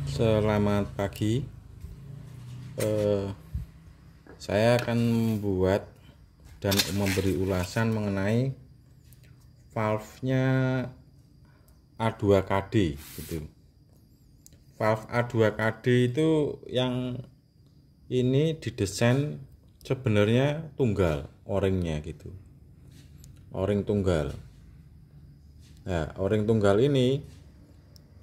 Selamat pagi. Eh, saya akan membuat dan memberi ulasan mengenai valve-nya A2KD gitu. Valve A2KD itu yang ini didesain sebenarnya tunggal, o-ringnya gitu. O-ring tunggal. Nah, o-ring tunggal ini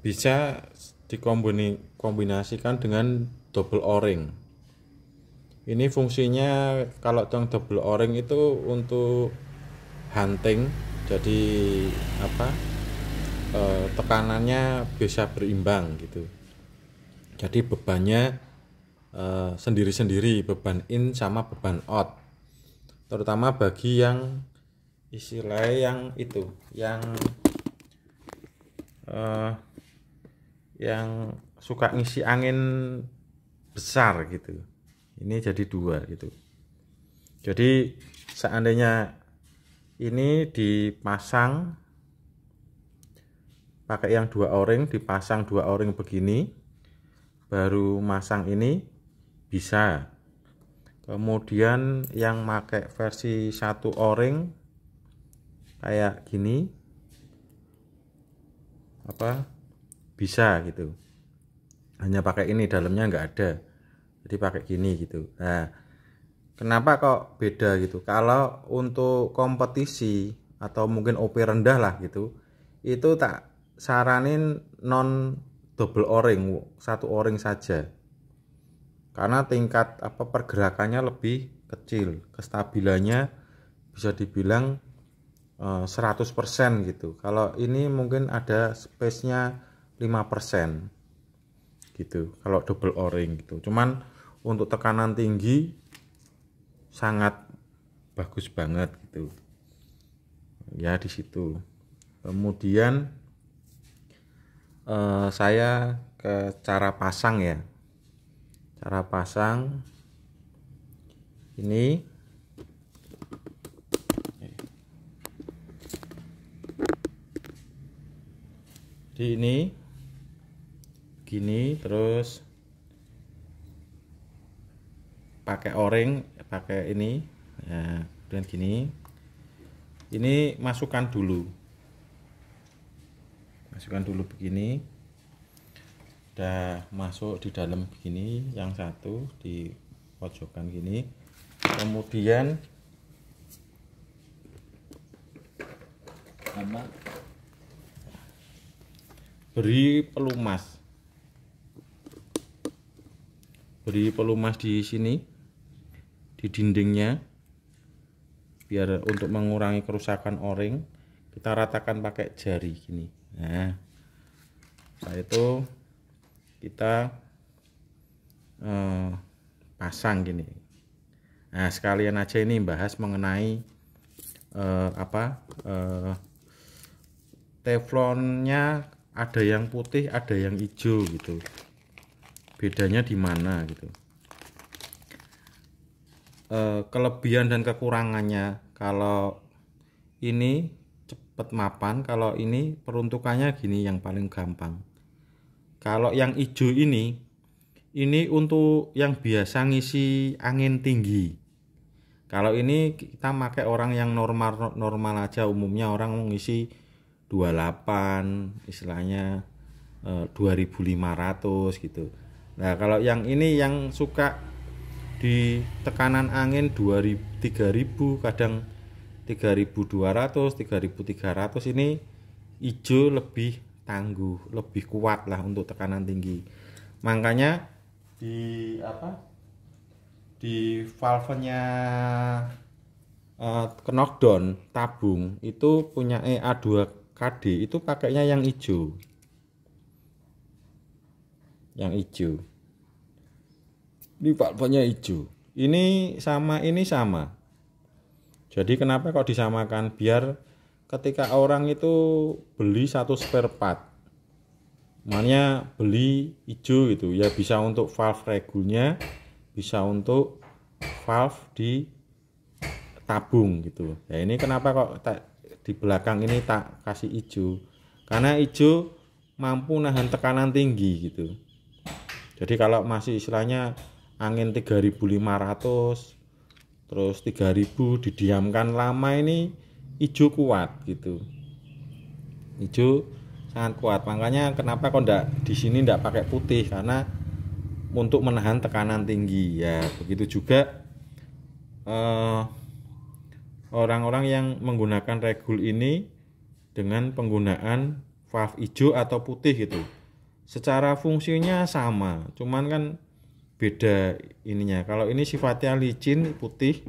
bisa dikombinasikan dengan double o-ring. Ini fungsinya kalau yang double o-ring itu untuk hunting, jadi tekanannya bisa berimbang gitu. Jadi bebannya sendiri-sendiri, beban in sama beban out. Terutama bagi yang istilahnya yang itu, yang suka ngisi angin besar gitu. Ini jadi dua gitu. Jadi seandainya ini dipasang pakai yang dua o-ring, dipasang dua o-ring begini, baru masang ini bisa. Kemudian yang pakai versi satu o-ring kayak gini bisa gitu, hanya pakai ini, dalamnya nggak ada, jadi pakai gini gitu. Nah, kenapa kok beda gitu? Kalau untuk kompetisi atau mungkin OP rendah lah gitu, itu tak saranin non double o-ring, satu o-ring saja, karena tingkat pergerakannya lebih kecil, kestabilannya bisa dibilang 100% gitu. Kalau ini mungkin ada space-nya 5% gitu kalau double o-ring gitu. Cuman untuk tekanan tinggi sangat bagus banget gitu ya di situ. Kemudian saya ke cara pasang ya. Cara pasang ini di ini gini, terus pakai o-ring, pakai ini ya, kemudian gini, ini masukkan dulu begini, udah masuk di dalam begini, yang satu di pojokan gini, kemudian beri pelumas di sini, di dindingnya, biar untuk mengurangi kerusakan o-ring. Kita ratakan pakai jari gini. Nah, setelah itu kita pasang gini. Nah, sekalian aja ini bahas mengenai teflonnya, ada yang putih, ada yang hijau gitu. Bedanya di mana gitu. Kelebihan dan kekurangannya, kalau ini cepet mapan, kalau ini peruntukannya gini yang paling gampang. Kalau yang hijau ini untuk yang biasa ngisi angin tinggi. Kalau ini kita pakai orang yang normal aja, umumnya orang ngisi 28, istilahnya 2500 gitu. Nah, kalau yang ini yang suka di tekanan angin 3000, kadang 3200, 3300, ini hijau lebih tangguh, lebih kuat lah untuk tekanan tinggi. Makanya di valve-nya knockdown tabung itu punya A2KD itu pakainya yang hijau. Ini valve-nya hijau. Ini sama. Jadi kenapa kok disamakan? Biar ketika orang itu beli satu spare part, makanya beli hijau gitu ya, bisa untuk valve regulnya, bisa untuk valve di tabung gitu. Ya, ini kenapa kok di belakang ini tak kasih hijau? Karena hijau mampu nahan tekanan tinggi gitu. Jadi kalau masih istilahnya angin 3.500 terus 3.000 didiamkan lama, ini hijau kuat gitu. Hijau sangat kuat. Makanya kenapa kok enggak di sini enggak pakai putih, karena untuk menahan tekanan tinggi. Ya, begitu juga orang-orang yang menggunakan regul ini dengan penggunaan valve hijau atau putih gitu. Secara fungsinya sama, cuman kan beda ininya. Kalau ini sifatnya licin putih,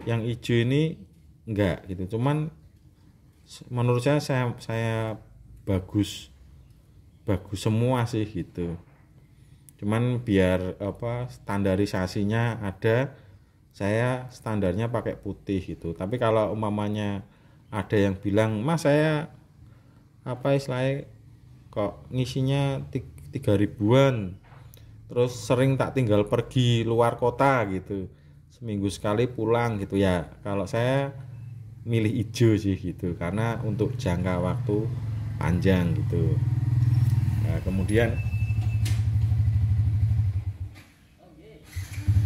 yang hijau ini enggak gitu. Cuman menurut saya bagus semua sih gitu. Cuman biar standarisasinya ada, saya standarnya pakai putih gitu. Tapi kalau umpamanya ada yang bilang, "Mas, saya istilahnya kok ngisinya 3.000-an, terus sering tak tinggal pergi luar kota gitu, seminggu sekali pulang gitu." Ya kalau saya milih hijau sih gitu, karena untuk jangka waktu panjang gitu. Nah,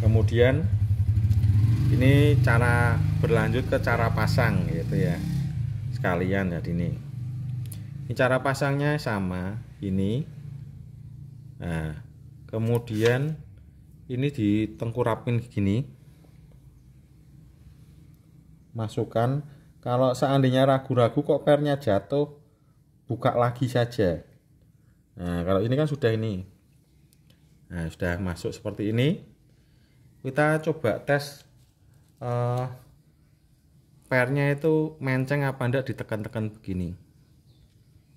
kemudian ini cara berlanjut ke cara pasang gitu ya, sekalian. Jadi ini cara pasangnya sama ini. Nah, kemudian ini ditengkurapin gini, masukkan. Kalau seandainya ragu-ragu kok pernya jatuh, buka lagi saja. Nah, kalau ini kan sudah ini. Nah, sudah masuk seperti ini. Kita coba tes pernya itu menceng apa enggak, ditekan-tekan begini.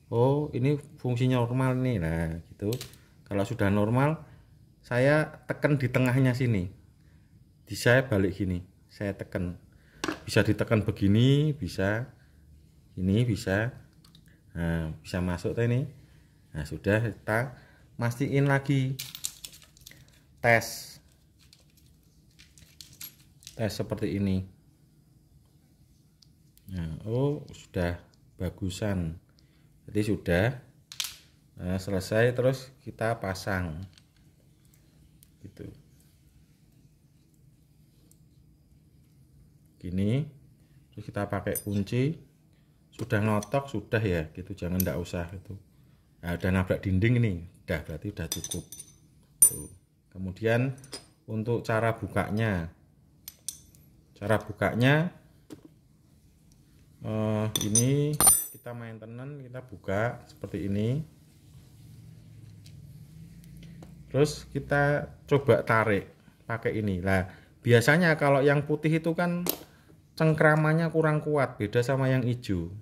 Oh, ini fungsinya normal nih. Nah, gitu. Kalau sudah normal, saya tekan di tengahnya sini. Saya balik gini, saya tekan. Bisa ditekan begini, bisa ini, bisa. Nah, bisa masuk tuh ini. Nah, sudah, kita mastiin lagi. Tes seperti ini. Nah, oh, sudah bagusan. Jadi sudah selesai, terus kita pasang gitu gini. Terus kita pakai kunci, sudah ngotok sudah ya gitu, jangan enggak usah gitu. Nah, udah nabrak dinding ini, berarti udah cukup tuh. Kemudian untuk cara bukanya ini kita maintenance, kita buka seperti ini. Terus kita coba tarik pakai ini. Nah, biasanya kalau yang putih itu kan cengkramannya kurang kuat, beda sama yang hijau.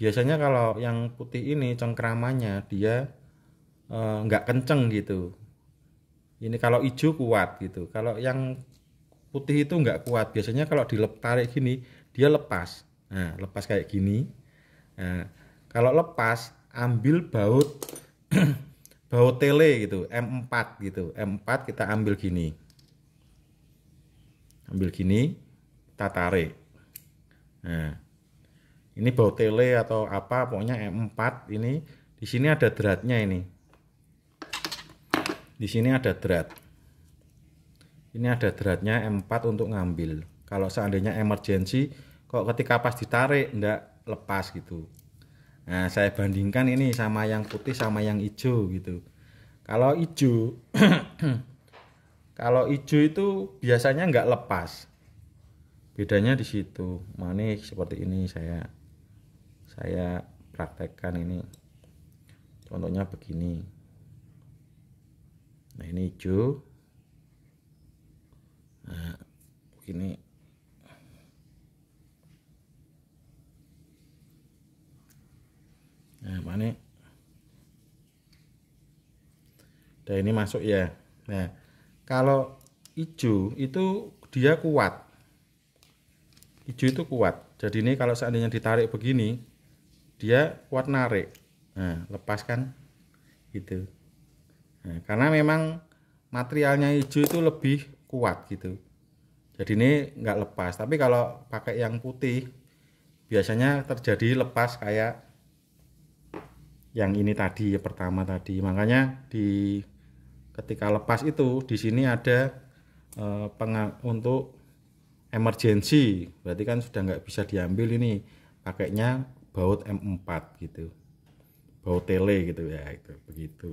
Biasanya kalau yang putih ini cengkramannya dia nggak kenceng gitu. Ini kalau hijau kuat gitu. Kalau yang putih itu nggak kuat. Biasanya kalau ditarik gini dia lepas. Nah, lepas kayak gini. Nah, kalau lepas, ambil baut baut tele gitu, M4 gitu. M4 kita ambil gini. Kita tarik. Nah, ini baut tele atau apa, pokoknya M4 ini. Di sini ada dratnya ini. Di sini ada drat. Ini ada dratnya M4 untuk ngambil. Kalau seandainya emergency, kok ketika pas ditarik enggak lepas gitu. Nah, saya bandingkan ini sama yang putih sama yang hijau gitu. Kalau hijau kalau hijau itu biasanya enggak lepas. Bedanya di situ. Mana seperti ini saya praktekkan ini. Contohnya begini. Nah, ini hijau. Nah, begini. Nah, mana? Dan ini masuk ya. Nah, kalau hijau itu dia kuat. Hijau itu kuat. Jadi ini kalau seandainya ditarik begini, dia kuat narik. Nah, lepas kan? Gitu. Nah, karena memang materialnya hijau itu lebih kuat gitu. Jadi ini nggak lepas. Tapi kalau pakai yang putih, biasanya terjadi lepas kayak yang ini tadi ya, pertama tadi. Makanya ketika lepas itu di sini ada untuk emergency, berarti kan sudah nggak bisa diambil ini, pakainya baut M4 gitu, baut tele gitu ya, itu begitu.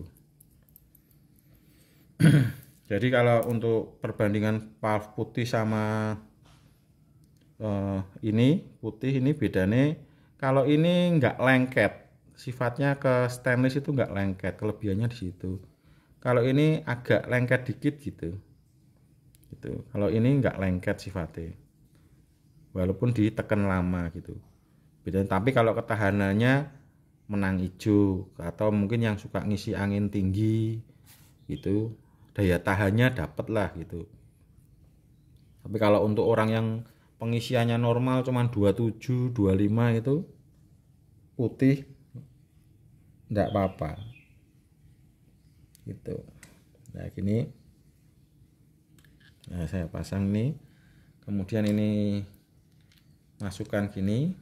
Jadi kalau untuk perbandingan valve putih sama ini putih, ini bedanya kalau ini nggak lengket, sifatnya ke stainless itu nggak lengket, kelebihannya di situ. Kalau ini agak lengket dikit gitu. Gitu. Kalau ini nggak lengket sifatnya, walaupun ditekan lama gitu. Beda. Tapi kalau ketahanannya menang hijau, atau mungkin yang suka ngisi angin tinggi gitu, daya tahannya dapet lah gitu. Tapi kalau untuk orang yang pengisiannya normal cuman 27, 25 itu putih nggak apa-apa gitu. Nah gini, nah saya pasang nih, kemudian ini masukkan gini,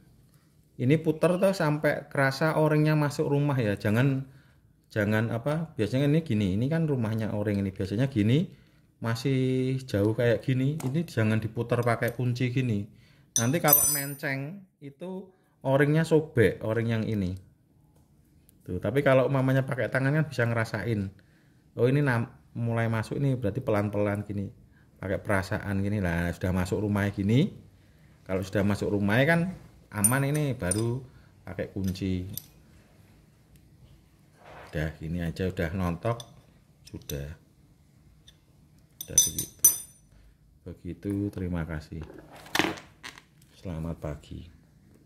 ini puter tuh sampai kerasa o-ringnya masuk rumah ya, jangan apa, biasanya ini gini, ini kan rumahnya o-ring, ini biasanya gini masih jauh kayak gini, ini jangan diputar pakai kunci gini, nanti kalau menceng itu o-ringnya sobek, o-ring yang ini tuh. Tapi kalau mamanya pakai tangan kan bisa ngerasain, oh ini mulai masuk, ini berarti pelan-pelan gini, pakai perasaan gini lah, sudah masuk rumahnya gini. Kalau sudah masuk rumahnya kan aman, ini baru pakai kunci. Udah gini aja, udah nontok, sudah begitu. Terima kasih, selamat pagi.